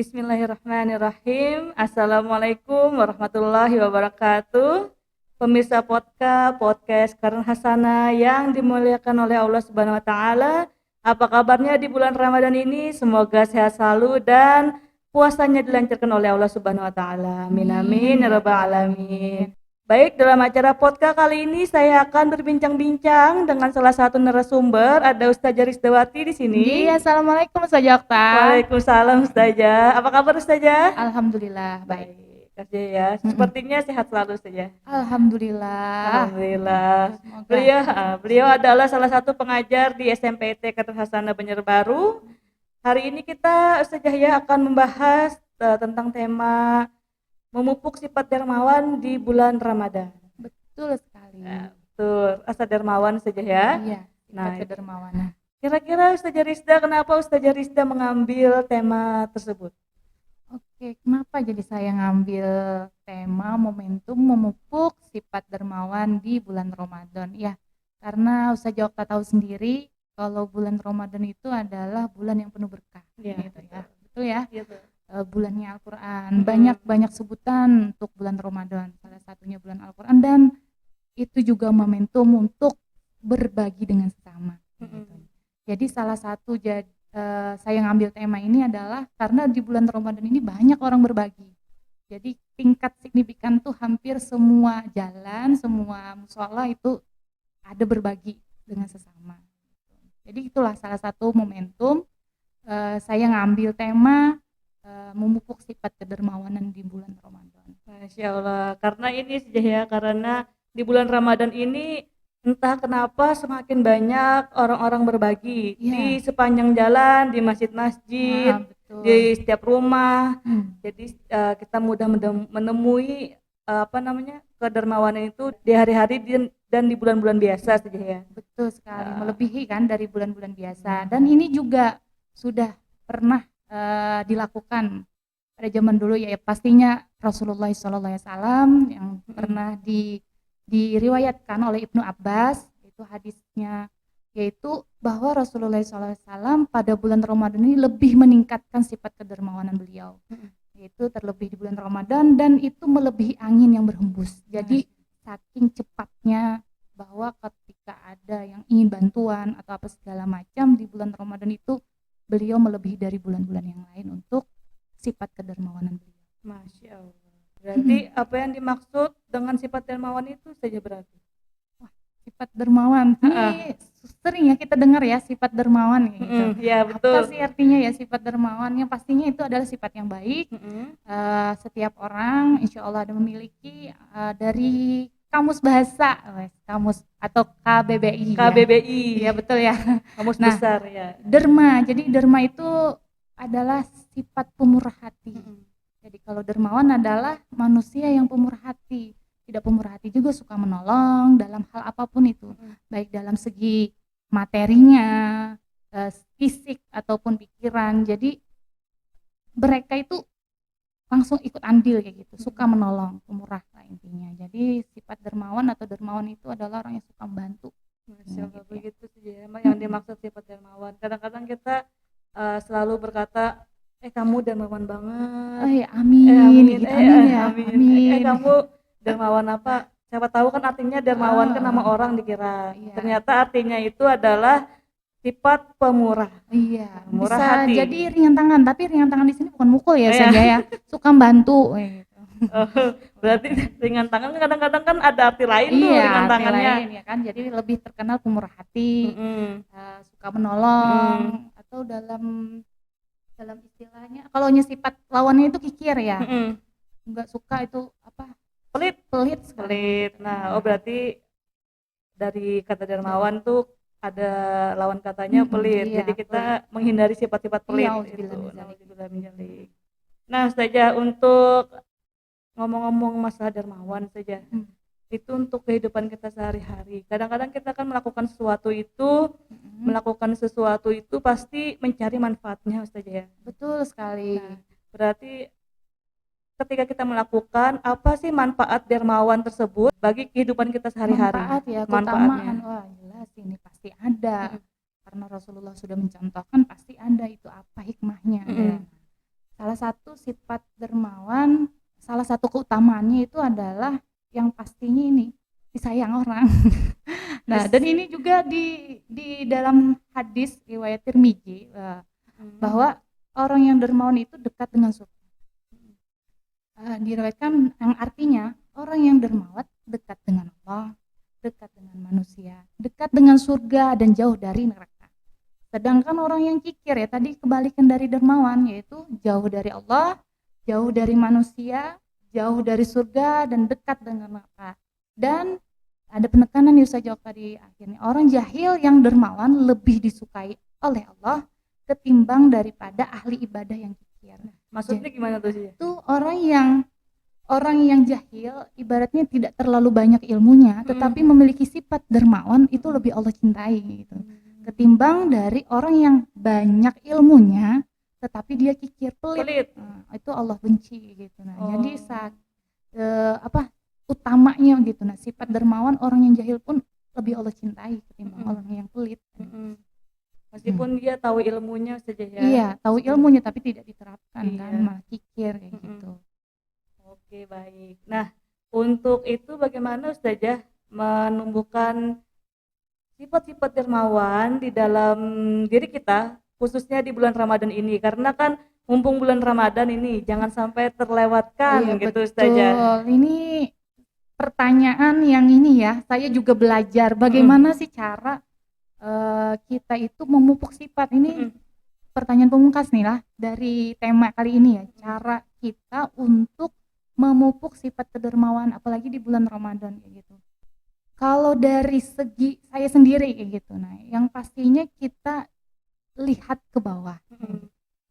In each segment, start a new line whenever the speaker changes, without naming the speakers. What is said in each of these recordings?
Bismillahirrahmanirrahim. Assalamualaikum warahmatullahi wabarakatuh. Pemirsa podcast Karun Hasanah yang dimuliakan oleh Allah Subhanahu wa taala. Apa kabarnya di bulan Ramadan ini? Semoga sehat selalu dan puasanya dilancarkan oleh Allah Subhanahu wa taala. Amin amin ya rabbal alamin. Baik, dalam acara podcast kali ini saya akan berbincang-bincang dengan salah satu narasumber. Ada Ustazah Rizdawati di sini.
Iya, assalamualaikum Ustazah Okta.
Waalaikumsalam Ustazah. Apa kabar Ustazah?
Alhamdulillah baik.
Kasih ya. Sepertinya sehat selalu Ustazah.
Alhamdulillah.
Alhamdulillah. Beliau adalah salah satu pengajar di SMPT Karun Hasanah Banjarbaru. Hari ini kita Ustazah ya akan membahas tentang tema memupuk sifat dermawan di bulan Ramadan.
Betul sekali.
Betul. Asa dermawan saja ya.
Iya, sifat kedermawanan.
Kira-kira Ustazah Rizda, kenapa Ustazah Rizda mengambil tema tersebut?
Oke, kenapa jadi saya ngambil tema momentum memupuk sifat dermawan di bulan Ramadan? Ya, karena Ustazah Okta tahu sendiri kalau bulan Ramadan itu adalah bulan yang penuh berkah.
Iya,
gitu ya. Betul ya?
Iya,
bulannya Al-Quran, banyak sebutan untuk bulan Ramadan, salah satunya bulan Al-Quran, dan itu juga momentum untuk berbagi dengan sesama. Jadi salah satu saya ngambil tema ini adalah karena di bulan Ramadan ini banyak orang berbagi. Jadi tingkat signifikan tuh hampir semua jalan, semua mushola itu ada berbagi dengan sesama. Jadi itulah salah satu momentum saya ngambil tema memupuk sifat kedermawanan di bulan Ramadan.
Masya Allah, karena ini saja ya, karena di bulan Ramadan ini entah kenapa semakin banyak orang-orang berbagi di sepanjang jalan, di masjid-masjid, di setiap rumah. Jadi kita mudah menemui kedermawanan itu di hari-hari dan di bulan-bulan biasa saja ya.
Betul sekali, melebihi kan dari bulan-bulan biasa. Dan ini juga sudah pernah dilakukan pada zaman dulu ya, pastinya Rasulullah SAW yang pernah diriwayatkan oleh Ibnu Abbas, itu hadisnya, yaitu bahwa Rasulullah SAW pada bulan Ramadan ini lebih meningkatkan sifat kedermawanan beliau, yaitu terlebih di bulan Ramadan, dan itu melebihi angin yang berhembus. Jadi saking cepatnya bahwa ketika ada yang ingin bantuan atau apa segala macam di bulan Ramadan itu beliau melebihi dari bulan-bulan yang lain untuk sifat kedermawanan beliau.
Masya Allah. Berarti apa yang dimaksud dengan sifat dermawan itu saja berarti?
Wah, sifat dermawan. Ini sering ya kita dengar ya sifat dermawan gitu.
Ya, betul.
Apa sih artinya ya sifat dermawan? Yang pastinya itu adalah sifat yang baik. Setiap orang insya Allah ada memiliki dari kamus bahasa, kamus atau KBBI.
KBBI.
Ya betul ya.
Kamus besar ya.
Derma. Jadi derma itu adalah sifat pemurah hati. Jadi kalau dermawan adalah manusia yang pemurah hati. Tidak pemurah hati juga suka menolong dalam hal apapun itu. Baik dalam segi materinya, fisik ataupun pikiran. Jadi mereka itu langsung ikut andil kayak gitu, suka menolong, pemurah lah intinya. Jadi sifat dermawan atau dermawan itu adalah orang yang suka membantu.
Masya Allah, begitu sih ya, yang dimaksud sifat dermawan. Kadang-kadang kita selalu berkata, kamu dermawan banget.
Amin. Amin.
Kamu dermawan apa? Siapa tahu kan artinya dermawan kan nama orang dikira. Ternyata artinya itu adalah sifat pemurah.
Iya,
murah
bisa
hati.
Jadi ringan tangan, tapi ringan tangan di sini bukan mukul ya saja ya. Suka membantu.
Berarti ringan tangan kadang-kadang kan ada arti lain tuh ringan tangannya.
Lain, ya kan. Jadi lebih terkenal pemurah hati, suka menolong, atau dalam istilahnya kalau sifat lawannya itu kikir ya. Enggak suka itu apa? Pelit.
Nah, berarti dari kata dermawan tuh ada lawan katanya pelit. Jadi kita menghindari sifat-sifat pelit. Nah, saja untuk ngomong-ngomong masalah dermawan saja. Itu untuk kehidupan kita sehari-hari. Kadang-kadang kita kan melakukan sesuatu itu pasti mencari manfaatnya Ustazah ya.
Betul sekali.
Nah, berarti ketika kita melakukan apa sih manfaat dermawan tersebut bagi kehidupan kita sehari-hari?
Manfaat ya, keutamaan. Wah, jelas ini pasti ada. Karena Rasulullah sudah mencontohkan pasti ada itu apa hikmahnya. Salah salah satu sifat dermawan, salah satu keutamaannya itu adalah yang pastinya ini disayang orang. Nah, dan ini juga di dalam hadis riwayat Tirmidzi bahwa orang yang dermawan itu dekat dengan surga. Diriwayatkan yang artinya orang yang dermawan dekat dengan Allah, dekat dengan manusia, dekat dengan surga dan jauh dari neraka. Sedangkan orang yang kikir ya tadi kebalikan dari dermawan, yaitu jauh dari Allah, jauh dari manusia, jauh dari surga dan dekat dengan neraka. Dan ada penekanan yang saya jawab tadi akhirnya, orang jahil yang dermawan lebih disukai oleh Allah ketimbang daripada ahli ibadah yang kikir.
Maksudnya gimana tuh sih?
Itu orang yang jahil ibaratnya tidak terlalu banyak ilmunya, tetapi memiliki sifat dermawan, itu lebih Allah cintai gitu. Ketimbang dari orang yang banyak ilmunya tetapi dia kikir pelit. Itu Allah benci gitu. Nah, jadi utamanya gitu. Nah, sifat dermawan orang yang jahil pun lebih Allah cintai ketimbang orang yang pelit.
Meskipun dia tahu ilmunya saja ya.
Iya, tahu ilmunya tapi tidak diterapkan kan, malah kikir kayak gitu.
Oke, baik. Nah, untuk itu bagaimana Ustazah menumbuhkan sifat-sifat dermawan di dalam diri kita, khususnya di bulan Ramadan ini? Karena kan mumpung bulan Ramadan ini jangan sampai terlewatkan gitu Ustazah.
Ini pertanyaan yang ini ya, saya juga belajar bagaimana sih cara kita itu memupuk sifat ini. Pertanyaan pemungkas nih lah dari tema kali ini ya, cara kita untuk memupuk sifat kedermawan apalagi di bulan Ramadan kayak gitu. Kalau dari segi saya sendiri kayak gitu, nah yang pastinya kita lihat ke bawah.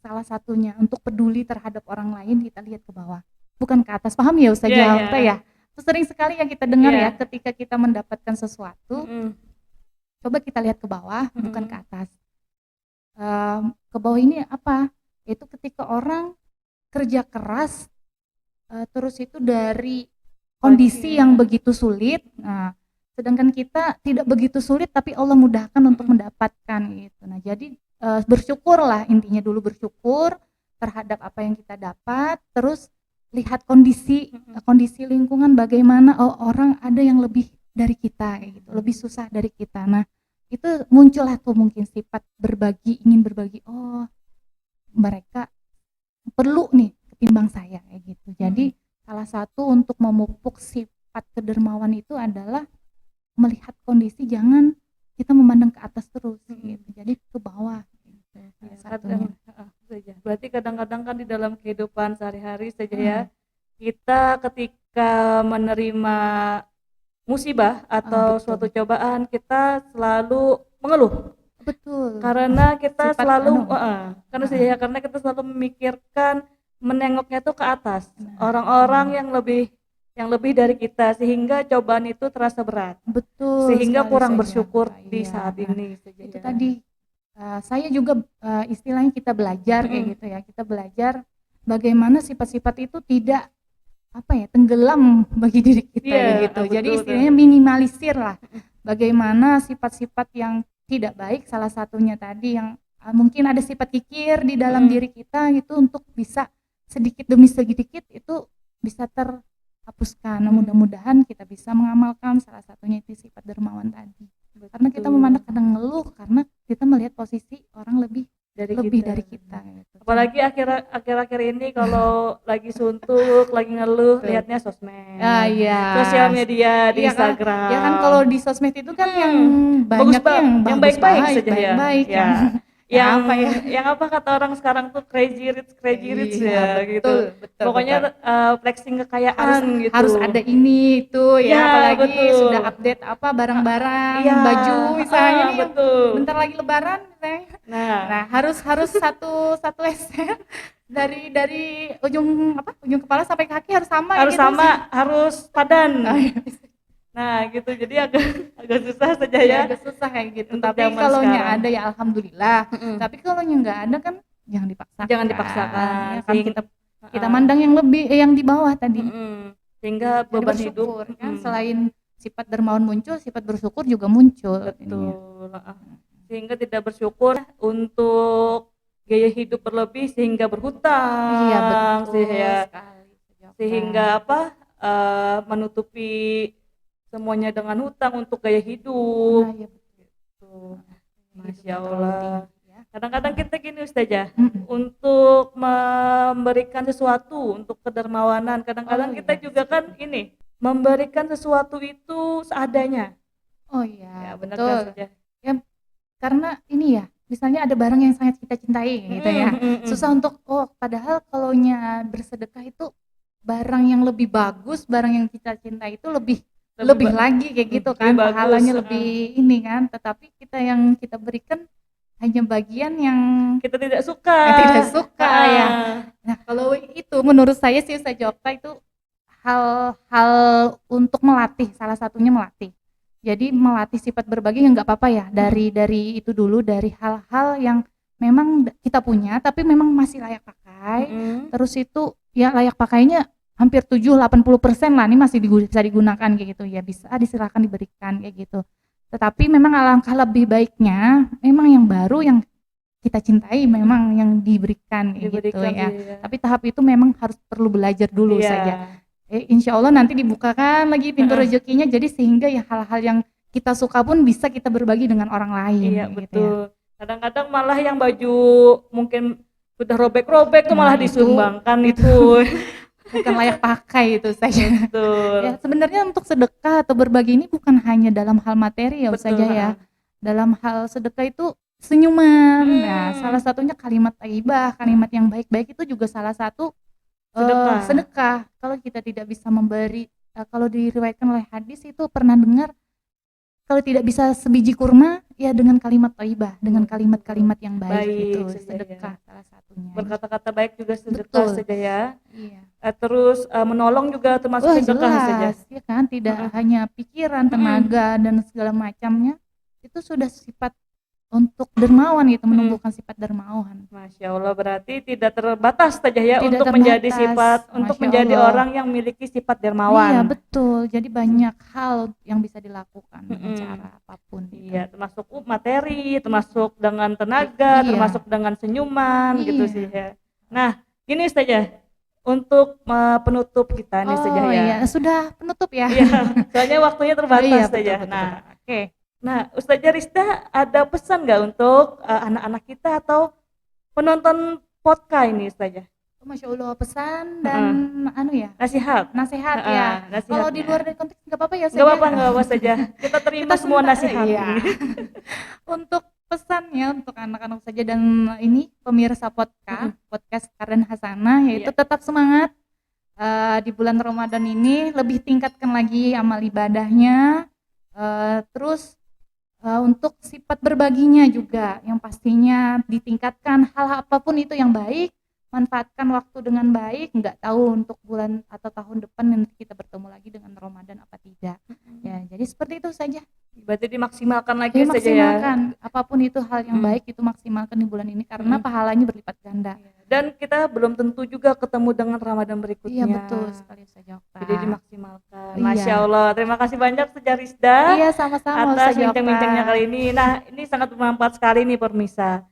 Salah satunya untuk peduli terhadap orang lain, kita lihat ke bawah, bukan ke atas. Paham ya Ustazah? Ya. Sering sekali yang kita dengar ya, ketika kita mendapatkan sesuatu, coba kita lihat ke bawah, bukan ke atas. Ke bawah ini apa? Itu ketika orang kerja keras, terus itu dari kondisi yang begitu sulit. Nah, sedangkan kita tidak begitu sulit, tapi Allah mudahkan untuk mendapatkan gitu. Nah, jadi bersyukurlah, intinya dulu bersyukur terhadap apa yang kita dapat, terus lihat kondisi lingkungan bagaimana, orang ada yang lebih dari kita kayak gitu, lebih susah dari kita. Nah, itu muncullah tuh mungkin sifat berbagi, ingin berbagi, mereka perlu nih ketimbang saya kayak gitu. Jadi salah satu untuk memupuk sifat kedermawan itu adalah melihat kondisi, jangan kita memandang ke atas terus gitu. Jadi ke bawah gitu.
Berarti kadang-kadang kan di dalam kehidupan sehari-hari saja ya, kita ketika menerima musibah atau suatu cobaan, kita selalu mengeluh.
Betul.
Karena kita selalu karena kita selalu memikirkan, menengoknya tuh ke atas, orang-orang yang lebih dari kita, sehingga cobaan itu terasa berat.
Betul.
Sehingga kurang bersyukur di saat ini.
Itu tadi saya juga istilahnya kita belajar kayak gitu ya. Kita belajar bagaimana sifat-sifat itu tidak tenggelam bagi diri kita gitu. Jadi istilahnya minimalisir lah. Bagaimana sifat-sifat yang tidak baik, salah satunya tadi yang mungkin ada sifat kikir di dalam diri kita gitu, untuk bisa sedikit demi sedikit itu bisa terhapuskan. Mudah-mudahan kita bisa mengamalkan salah satunya itu sifat dermawan tadi. Karena kita memandang kadang ngeluh karena kita melihat posisi orang lebih dari kita gitu.
Apalagi akhir-akhir ini kalau lagi suntuk, lagi ngeluh, lihatnya sosmed, sosial media di Instagram.
Ya kan kalau di sosmed itu kan yang banyak yang baik-baik saja ya.
Yang apa kata orang sekarang tuh crazy rich ya, gitu.
Betul,
pokoknya flexing kekayaan gitu.
Harus ada ini itu ya, apalagi sudah update barang-barang, baju misalnya nih, bentar lagi lebaran misalnya. Nah, harus satu share dari ujung kepala sampai kaki harus sama.
Harus padan. Nah gitu, jadi agak susah saja ya.
Agak susah kayak gitu. Tapi kalau ada ya alhamdulillah. Tapi kalau nggak ada kan jangan dipaksakan. Ya kan kita mandang yang lebih yang di bawah tadi.
Sehingga beban hidup
kan, selain sifat dermawan muncul, sifat bersyukur juga muncul.
Betul. Sehingga tidak bersyukur untuk gaya hidup berlebih sehingga berhutang.
Iya betul sekali.
Sehingga menutupi semuanya dengan hutang untuk gaya hidup.
Nah, iya betul.
Gitu.
Gaya hidup
Masya
yang terlalu
Allah.
tinggi ya.
Kadang-kadang kita gini Ustazah, untuk memberikan sesuatu untuk kedermawanan, kadang-kadang
Oh,
kita
iya,
juga kan ini memberikan sesuatu itu seadanya.
Oh
Ya
iya,
benar kan
betul.
Ustazah?
Ya, karena ini ya, misalnya ada barang yang sangat kita cintai gitu ya. Susah untuk padahal kalaunya bersedekah itu barang yang lebih bagus, barang yang kita cintai itu lebih lagi kayak gitu kan,
lebih
pahalanya
bagus,
lebih ini kan. Tetapi kita yang kita berikan hanya bagian yang
kita tidak suka.
tidak suka ya. Nah, kalau itu menurut saya sih Ustaz Okta itu hal-hal untuk melatih, salah satunya melatih. Jadi melatih sifat berbagi nggak apa-apa ya, dari itu dulu, dari hal-hal yang memang kita punya tapi memang masih layak pakai. Terus itu ya layak pakainya hampir 70-80% lah, ini masih bisa digunakan kayak gitu ya, bisa disilahkan diberikan kayak gitu. Tetapi memang alangkah lebih baiknya memang yang baru yang kita cintai memang yang diberikan kayak gitu ya. Tapi tahap itu memang harus perlu belajar dulu saja. Insya Allah nanti dibukakan lagi pintu rezekinya, jadi sehingga ya hal-hal yang kita suka pun bisa kita berbagi dengan orang lain.
Iya
gitu
betul.
Ya.
Kadang-kadang malah yang baju mungkin sudah robek-robek tuh malah disumbangkan itu.
Bukan layak pakai itu saja.
Betul.
Ya, sebenarnya untuk sedekah atau berbagi ini bukan hanya dalam hal materi ya saja ya. Dalam hal sedekah itu senyuman. Nah, salah satunya kalimat thayyibah, kalimat yang baik-baik itu juga salah satu sedekah. Kalau kita tidak bisa memberi, kalau diriwayatkan oleh hadis itu pernah dengar, kalau tidak bisa sebiji kurma ya dengan kalimat thayyibah, dengan kalimat-kalimat yang baik itu sedekah ya. Salah satunya.
Berkata-kata baik juga sedekah saja ya.
Iya.
Terus menolong juga termasuk sedekah saja.
Ya kan, tidak hanya pikiran, tenaga dan segala macamnya, itu sudah sifat untuk dermawan gitu, menumbuhkan sifat dermawan.
Masya Allah, berarti tidak terbatas saja ya
tidak
untuk
terbatas,
menjadi sifat, untuk menjadi orang yang memiliki sifat dermawan.
Iya betul, jadi banyak hal yang bisa dilakukan dengan cara apapun.
Iya, termasuk materi, termasuk dengan tenaga, termasuk dengan senyuman gitu sih ya. Nah, gini saja untuk penutup kita nih saja ya.
Iya, sudah penutup ya.
Iya, soalnya waktunya terbatas saja.
Betul.
Nah, oke. Nah, Ustazah Rizda ada pesan nggak untuk anak-anak kita atau penonton podcast ini Ustazah?
Masya Allah, pesan dan
nasihat
ya. Kalau di luar dari konteks nggak apa-apa ya
saja. Nggak apa-apa saja. Kita terima semua nasihat.
Iya. Untuk pesannya untuk anak-anak saja dan ini pemirsa podcast Kardan Hasanah yaitu tetap semangat di bulan Ramadan ini, lebih tingkatkan lagi amal ibadahnya, terus untuk sifat berbaginya juga yang pastinya ditingkatkan, hal apapun itu yang baik, manfaatkan waktu dengan baik, nggak tahu untuk bulan atau tahun depan nanti kita bertemu lagi dengan Ramadan apa tidak. Ya, jadi seperti itu saja.
Berarti dimaksimalkan lagi saja ya.
Apapun itu hal yang baik itu maksimalkan di bulan ini karena pahalanya berlipat ganda.
Dan kita belum tentu juga ketemu dengan Ramadan berikutnya.
Iya betul sekali saja.
Jadi dimaksimalkan. Masya Allah, terima kasih banyak Ustazah Rizda.
Iya sama-sama
atas bincang-bincangnya kali ini. Nah, ini sangat bermanfaat sekali nih pemirsa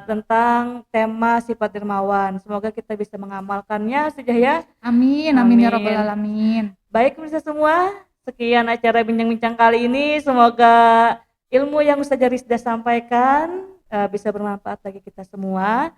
tentang tema sifat dermawan. Semoga kita bisa mengamalkannya saja ya.
Amin, amin ya rabbal alamin.
Baik pemirsa semua, sekian acara bincang-bincang kali ini. Semoga ilmu yang Ustazah Rizda sampaikan bisa bermanfaat bagi kita semua.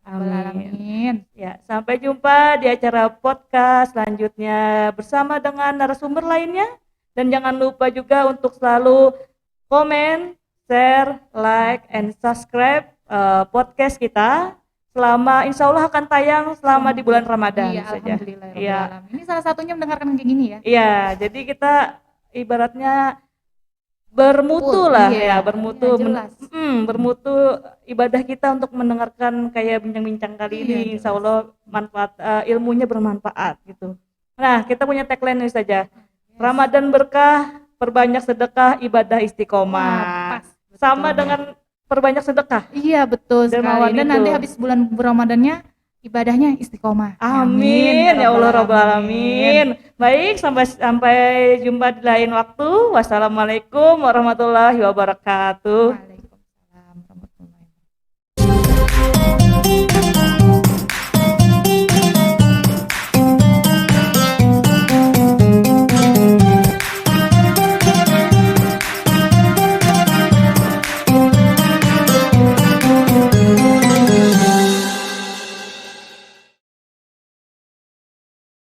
Amin.
Ya, sampai jumpa di acara podcast selanjutnya bersama dengan narasumber lainnya. Dan jangan lupa juga untuk selalu komen, share, like, and subscribe podcast kita. Selama insya Allah akan tayang selama di bulan Ramadan saja.
Iya. Ini salah satunya mendengarkan kayak gini ya.
Iya, jadi kita ibaratnya bermutu lah ya, bermutu, bermutu ibadah kita untuk mendengarkan kayak bincang-bincang kali ini. Insya Allah manfaat ilmunya bermanfaat gitu. Nah, kita punya tagline nih saja. Ramadan berkah, perbanyak sedekah, ibadah istiqomah. Sama dengan perbanyak sedekah.
Iya betul sekali. Dan nanti habis bulan Ramadannya ibadahnya istiqomah.
Amin ya Allah rabbal alamin. Baik, sampai jumpa di lain waktu. Wassalamualaikum warahmatullahi wabarakatuh.